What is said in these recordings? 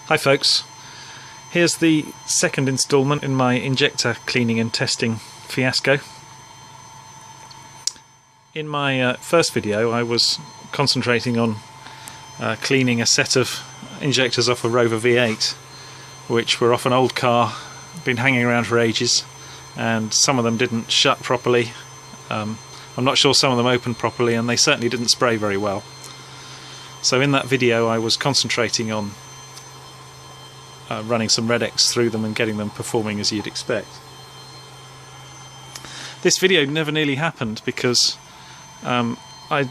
Hi folks, here's the second instalment in my injector cleaning and testing fiasco. In my first video I was concentrating on cleaning a set of injectors off a Rover V8 which were off an old car, been hanging around for ages, and some of them didn't shut properly. I'm not sure some of them opened properly, and they certainly didn't spray very well. So in that video I was concentrating on running some Red-X through them and getting them performing as you'd expect. This video never nearly happened because I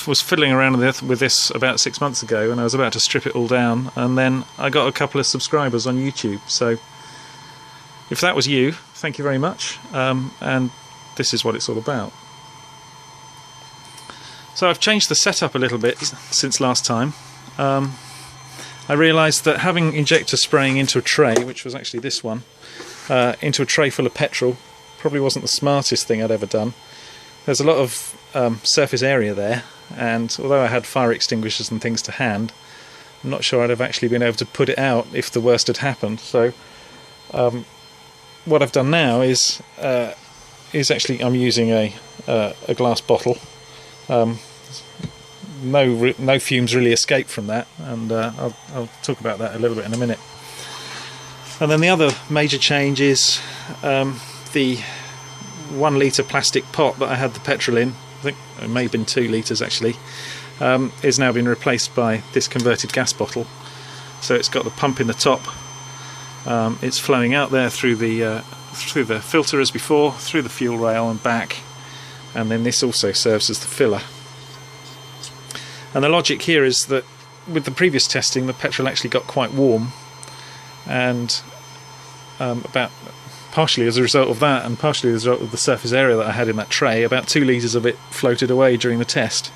was fiddling around with this about 6 months ago, and I was about to strip it all down, and then I got a couple of subscribers on YouTube. So if that was you, thank you very much, and this is what it's all about. So I've changed the setup a little bit since last time. I realised that having injector spraying into a tray, which was actually this one, into a tray full of petrol, probably wasn't the smartest thing I'd ever done. There's a lot of surface area there, and although I had fire extinguishers and things to hand, I'm not sure I'd have actually been able to put it out if the worst had happened. So what I've done now is actually I'm using a glass bottle. No fumes really escape from that, and I'll talk about that a little bit in a minute. And then the other major change is the 1 litre plastic pot that I had the petrol in, I think it may have been 2 litres actually, is now been replaced by this converted gas bottle. So it's got the pump in the top, it's flowing out there through the filter as before, through the fuel rail and back, and then this also serves as the filler. And the logic here is that with the previous testing the petrol actually got quite warm, and about partially as a result of that and partially as a result of the surface area that I had in that tray, about 2 litres of it floated away during the test.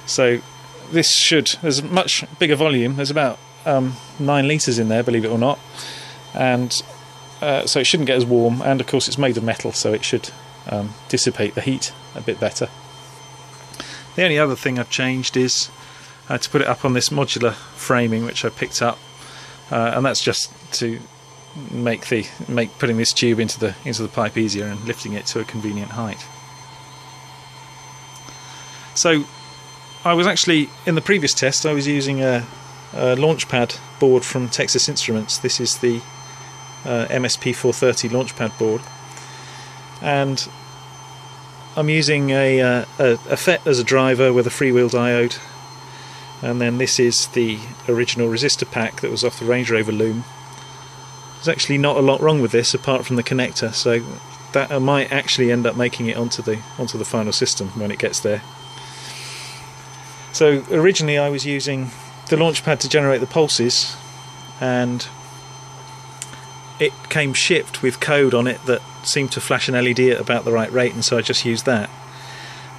So this there's a much bigger volume, there's about 9 litres in there, believe it or not, and so it shouldn't get as warm, and of course it's made of metal, so it should dissipate the heat a bit better. The only other thing I've changed is to put it up on this modular framing which I picked up, and that's just to make putting this tube into the pipe easier and lifting it to a convenient height. So I was actually, in the previous test I was using a launchpad board from Texas Instruments. This is the MSP 430 launchpad board, and I'm using a FET as a driver with a freewheel diode, and then this is the original resistor pack that was off the Range Rover loom. There's actually not a lot wrong with this apart from the connector, so that might actually end up making it onto the final system when it gets there. So originally I was using the launchpad to generate the pulses, and it came shipped with code on it that seemed to flash an LED at about the right rate, and so I just used that.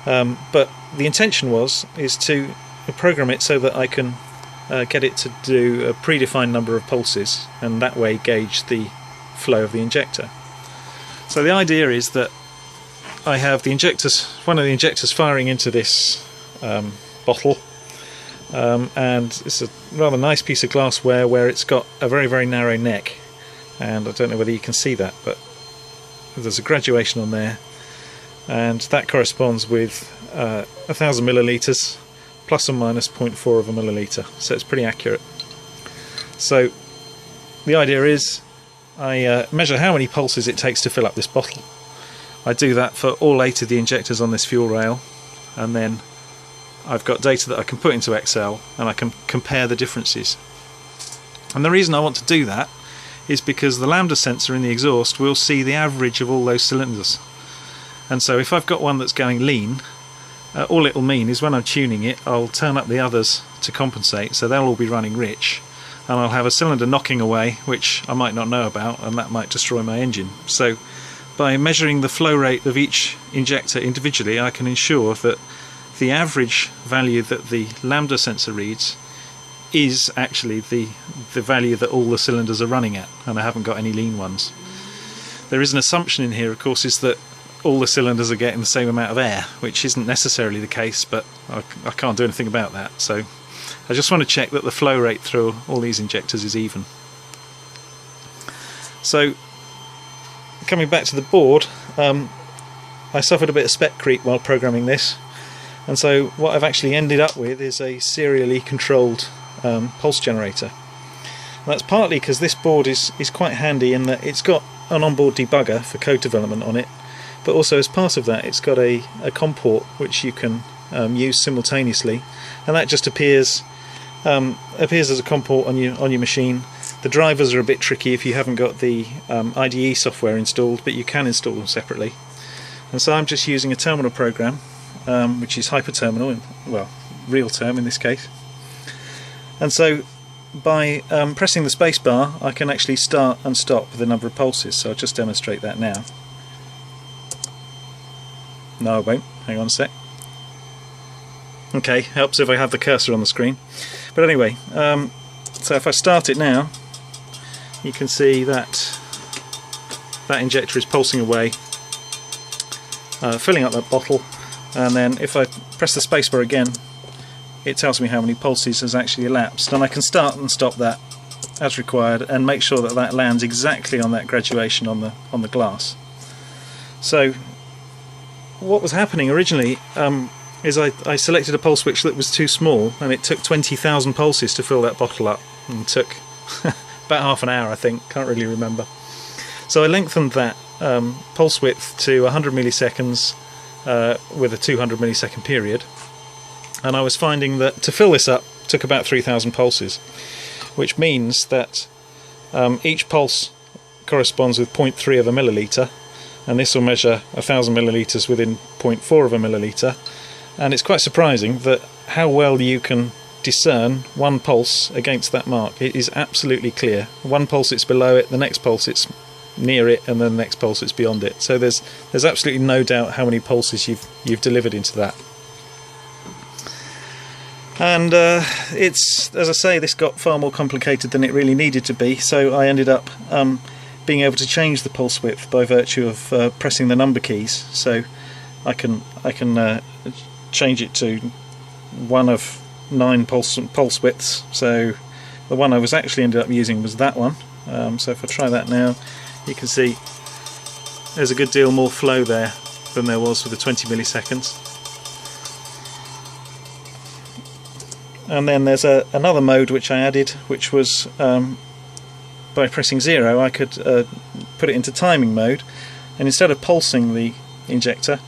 But the intention is to program it so that I can get it to do a predefined number of pulses, and that way gauge the flow of the injector. So the idea is that I have one of the injectors firing into this bottle, and it's a rather nice piece of glassware where it's got a very, very narrow neck, and I don't know whether you can see that, but there's a graduation on there, and that corresponds with 1000 millilitres plus or minus 0.4 of a milliliter, so it's pretty accurate. So the idea is I measure how many pulses it takes to fill up this bottle. I do that for all 8 of the injectors on this fuel rail, and then I've got data that I can put into Excel and I can compare the differences. And the reason I want to do that is because the lambda sensor in the exhaust will see the average of all those cylinders, and so if I've got one that's going lean, all it will mean is when I'm tuning it I'll turn up the others to compensate, so they'll all be running rich, and I'll have a cylinder knocking away which I might not know about, and that might destroy my engine. So by measuring the flow rate of each injector individually I can ensure that the average value that the lambda sensor reads is actually the value that all the cylinders are running at, and I haven't got any lean ones. There is an assumption in here, of course, is that all the cylinders are getting the same amount of air, which isn't necessarily the case, but I can't do anything about that. So I just want to check that the flow rate through all these injectors is even. So coming back to the board, I suffered a bit of spec creep while programming this, and so what I've actually ended up with is a serially controlled pulse generator. And that's partly because this board is quite handy in that it's got an onboard debugger for code development on it, but also as part of that it's got a COM port which you can use simultaneously, and that just appears as a COM port on your machine. The drivers are a bit tricky if you haven't got the IDE software installed, but you can install them separately. And so I'm just using a terminal program, which is hyperterminal, well, real term in this case. And so by pressing the space bar, I can actually start and stop the number of pulses. So I'll just demonstrate that now. No, I won't. Hang on a sec. Okay, helps if I have the cursor on the screen. But anyway, so if I start it now, you can see that that injector is pulsing away, filling up that bottle, and then if I press the spacebar again, it tells me how many pulses has actually elapsed, and I can start and stop that as required and make sure that that lands exactly on that graduation on the glass. So what was happening originally is I selected a pulse width that was too small, and it took 20,000 pulses to fill that bottle up, and it took about half an hour, I think, can't really remember. So I lengthened that pulse width to 100 milliseconds with a 200 millisecond period, and I was finding that to fill this up took about 3,000 pulses, which means that each pulse corresponds with 0.3 of a milliliter, and this will measure 1,000 milliliters within 0.4 of a milliliter. And it's quite surprising that how well you can discern one pulse against that mark. It is absolutely clear. One pulse it's below it, the next pulse it's near it, and then the next pulse it's beyond it. So there's absolutely no doubt how many pulses you've delivered into that. And it's, as I say, this got far more complicated than it really needed to be. So I ended up being able to change the pulse width by virtue of pressing the number keys. So I can change it to one of 9 pulse widths. So the one I was actually ended up using was that one. So if I try that now, you can see there's a good deal more flow there than there was with the 20 milliseconds. And then there's another mode which I added, which was by pressing 0 I could put it into timing mode, and instead of pulsing the injector,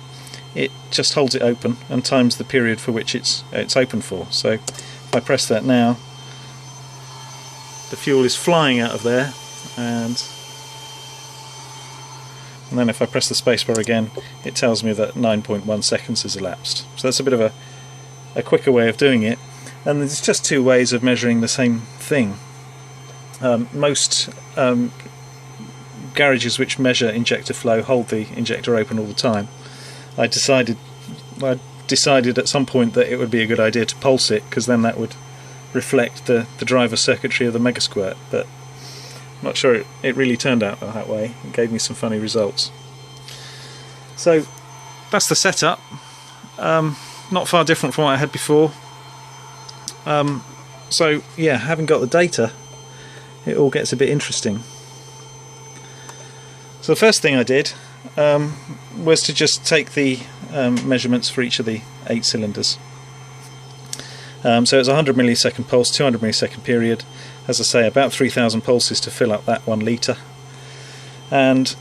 it just holds it open and times the period for which it's open for. So if I press that now, the fuel is flying out of there, and then if I press the spacebar again, it tells me that 9.1 seconds has elapsed. So that's a bit of a quicker way of doing it, and there's just 2 ways of measuring the same thing. Most garages which measure injector flow hold the injector open all the time. I decided at some point that it would be a good idea to pulse it, because then that would reflect the driver circuitry of the Megasquirt, but I'm not sure it really turned out that way. It gave me some funny results. So that's the setup. Not far different from what I had before. So yeah, having got the data, it all gets a bit interesting. So the first thing I did was to just take the measurements for each of the 8 cylinders. So it's 100 millisecond pulse, 200 millisecond period, as I say, about 3,000 pulses to fill up that 1 litre. And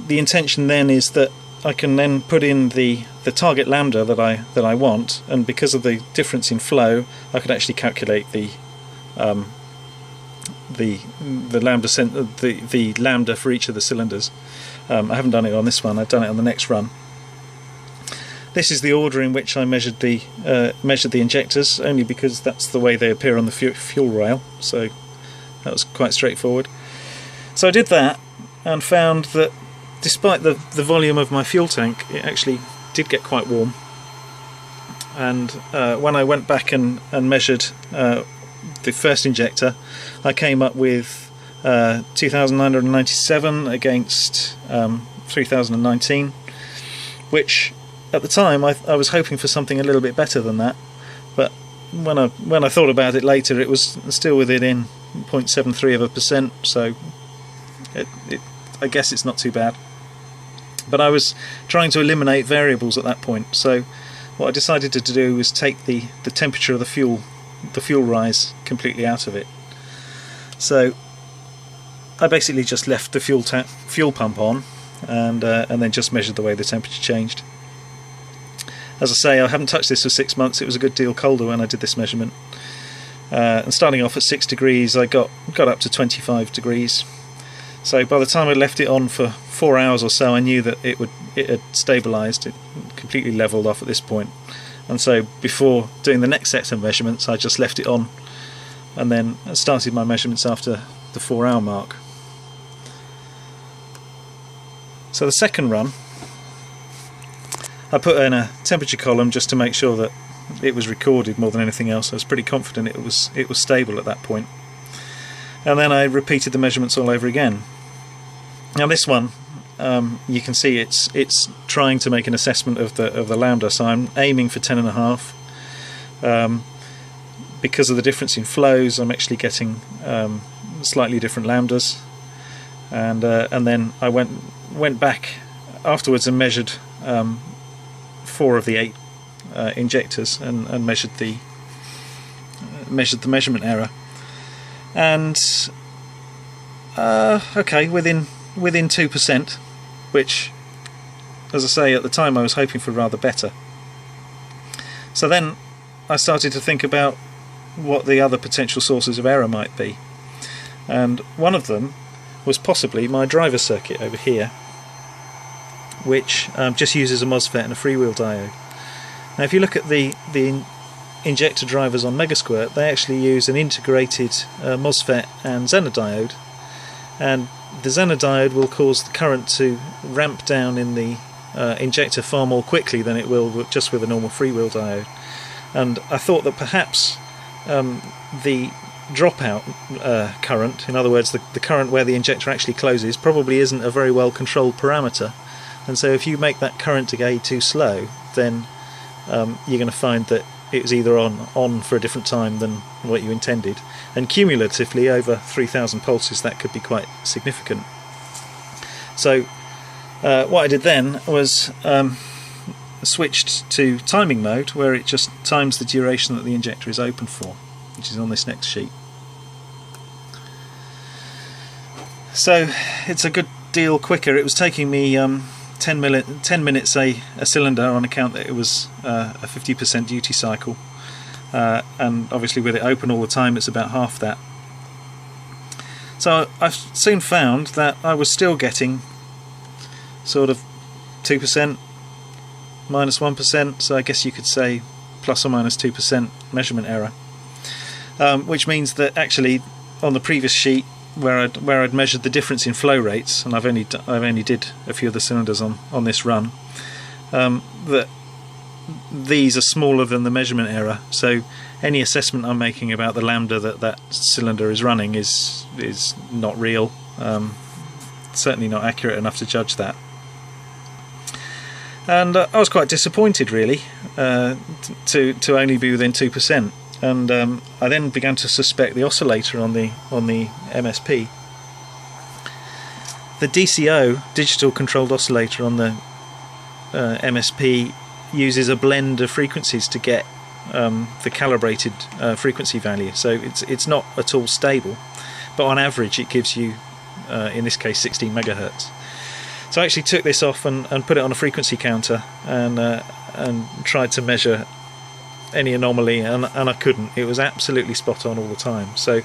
the intention then is that I can then put in the target lambda that I want, and because of the difference in flow, I could actually calculate the lambda for each of the cylinders. I haven't done it on this one. I've done it on the next run. This is the order in which I measured the injectors, only because that's the way they appear on the fuel rail. So that was quite straightforward. So I did that and found that despite the volume of my fuel tank, it actually did get quite warm. And when I went back and measured the first injector, I came up with 2,997 against 3,019, which at the time I was hoping for something a little bit better than that, but when I thought about it later, it was still within 0.73%, so I guess it's not too bad. But I was trying to eliminate variables at that point, so what I decided to do was take the temperature of the fuel rise completely out of it. So I basically just left the fuel pump on, and then just measured the way the temperature changed. As I say, I haven't touched this for 6 months. It was a good deal colder when I did this measurement. And starting off at 6 degrees, I got up to 25 degrees. So by the time I left it on for 4 hours or so, I knew that it had stabilised. It completely levelled off at this point. And so before doing the next set of measurements, I just left it on, and then started my measurements after the 4 hour mark. So the second run, I put in a temperature column just to make sure that it was recorded more than anything else. I was pretty confident it was stable at that point. And then I repeated the measurements all over again. Now this one, you can see it's trying to make an assessment of the lambda, so I'm aiming for 10.5. Because of the difference in flows, I'm actually getting slightly different lambdas, and then I went back afterwards and measured 4 of the 8 injectors and measured the measurement error, and okay, within 2%, which, as I say, at the time I was hoping for rather better. So then I started to think about what the other potential sources of error might be, and one of them was possibly my driver circuit over here, which just uses a MOSFET and a freewheel diode. Now if you look at the injector drivers on Megasquirt, they actually use an integrated MOSFET and Zener diode, and the Zener diode will cause the current to ramp down in the injector far more quickly than it will just with a normal freewheel diode. And I thought that perhaps the dropout current, in other words the current where the injector actually closes, probably isn't a very well controlled parameter, and so if you make that current to go too slow, then you're going to find that it was either on for a different time than what you intended, and cumulatively over 3,000 pulses that could be quite significant. So what I did then was switched to timing mode, where it just times the duration that the injector is open for, which is on this next sheet. So it's a good deal quicker. It was taking me 10 minutes a cylinder, on account that it was a 50% duty cycle, and obviously with it open all the time it's about half that. So I soon found that I was still getting sort of 2%, minus 1%, so I guess you could say plus or minus 2% measurement error, which means that actually on the previous sheet where I'd measured the difference in flow rates, and I've only did a few of the cylinders on this run, that these are smaller than the measurement error, so any assessment I'm making about the lambda that cylinder is running is not real, certainly not accurate enough to judge that. And I was quite disappointed really to only be within 2%. And I then began to suspect the oscillator on the MSP. The DCO, digital controlled oscillator, on the MSP uses a blend of frequencies to get the calibrated frequency value, so it's not at all stable, but on average it gives you in this case 16 megahertz. So I actually took this off and put it on a frequency counter and tried to measure any anomaly, and I couldn't. It was absolutely spot on all the time. So,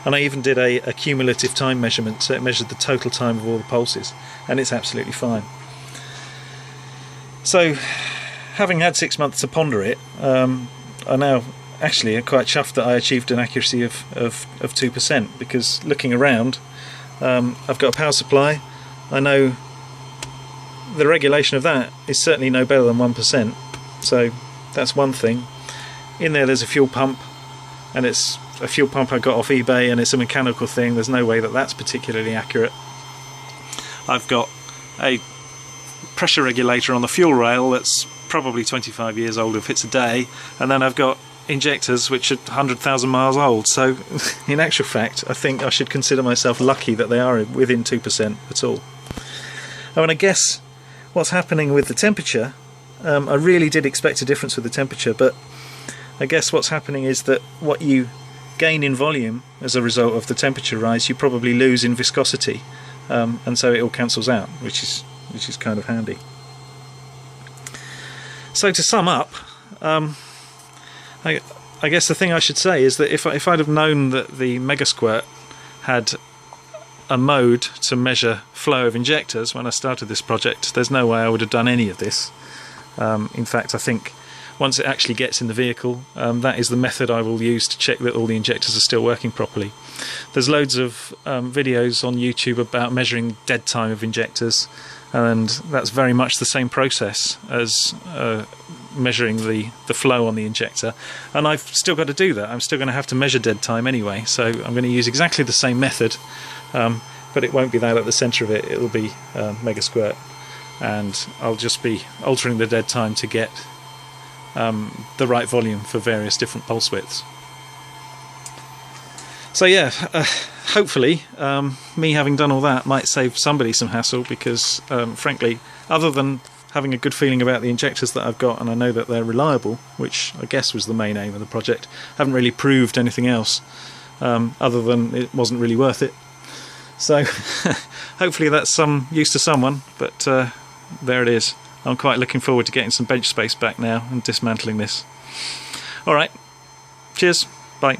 and I even did a cumulative time measurement, so it measured the total time of all the pulses, and it's absolutely fine. So, having had 6 months to ponder it, I now actually am quite chuffed that I achieved an accuracy of 2%, because looking around, I've got a power supply. I know the regulation of that is certainly no better than 1%, so that's one thing. In there's a fuel pump, and it's a fuel pump I got off eBay, and it's a mechanical thing. There's no way that that's particularly accurate. I've got a pressure regulator on the fuel rail that's probably 25 years old if it's a day, and then I've got injectors which are 100,000 miles old, so in actual fact I think I should consider myself lucky that they are within 2% at all. Oh, and I guess what's happening with the temperature, I really did expect a difference with the temperature, but I guess what's happening is that what you gain in volume as a result of the temperature rise, you probably lose in viscosity, and so it all cancels out, which is kind of handy. So to sum up, I guess the thing I should say is that if I'd have known that the Megasquirt had a mode to measure flow of injectors when I started this project, there's no way I would have done any of this. In fact, I think once it actually gets in the vehicle, that is the method I will use to check that all the injectors are still working properly. There's loads of videos on YouTube about measuring dead time of injectors, and that's very much the same process as measuring the flow on the injector, and I've still got to do that. I'm still going to have to measure dead time anyway, so I'm going to use exactly the same method, but it won't be that at the centre of it, it'll be Megasquirt, and I'll just be altering the dead time to get the right volume for various different pulse widths. So yeah, hopefully me having done all that might save somebody some hassle, because frankly, other than having a good feeling about the injectors that I've got, and I know that they're reliable, which I guess was the main aim of the project, I haven't really proved anything else other than it wasn't really worth it. So hopefully that's some use to someone, but there it is. I'm quite looking forward to getting some bench space back now and dismantling this. Alright, cheers, bye.